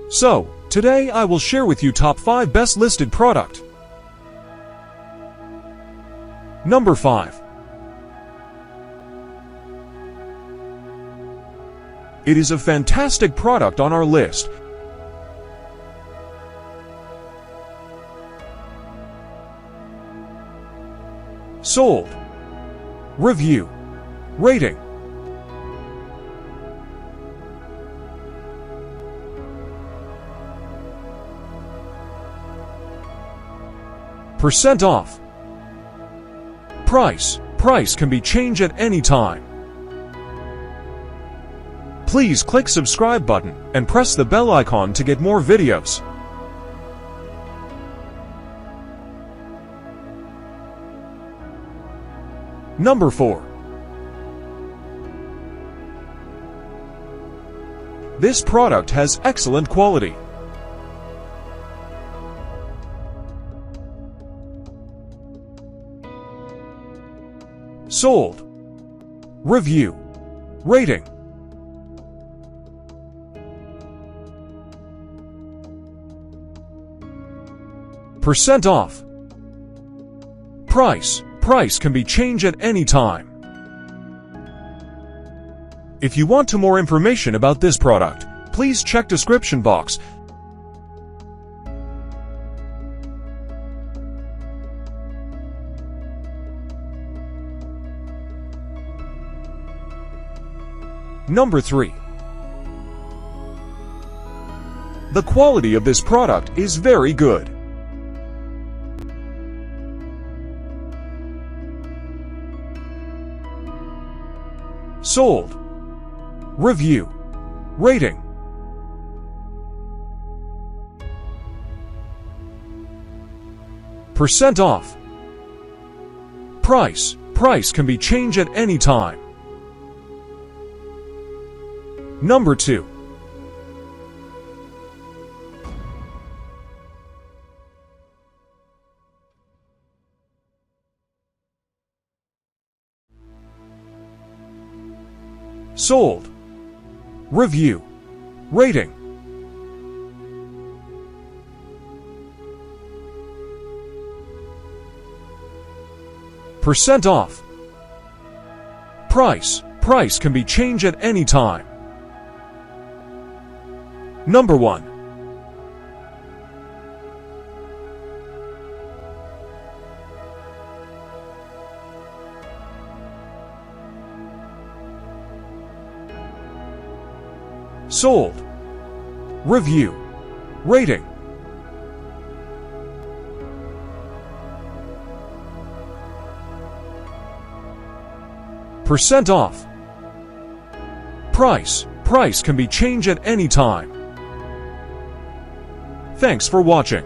So, today I will share with you top 5 best listed product. Number 5. It is a fantastic product on our list. Sold. Review. Rating. Percent off. Price. Price can be changed at any time. Please click subscribe button and press the bell icon to get more videos. Number 4. This product has excellent quality. Sold. Review. Rating. Percent off. Price. Price can be changed at any time. If you want more information about this product, please check description box. Number 3. The quality of this product is very good. Sold. Review. Rating. Percent off. Price. Price can be changed at any time. Number 2. Sold. Review. Rating. Percent off. Price. Price can be changed at any time. Number 1. Sold. Review. Rating. Percent off. Price. Price can be changed at any time. Thanks for watching.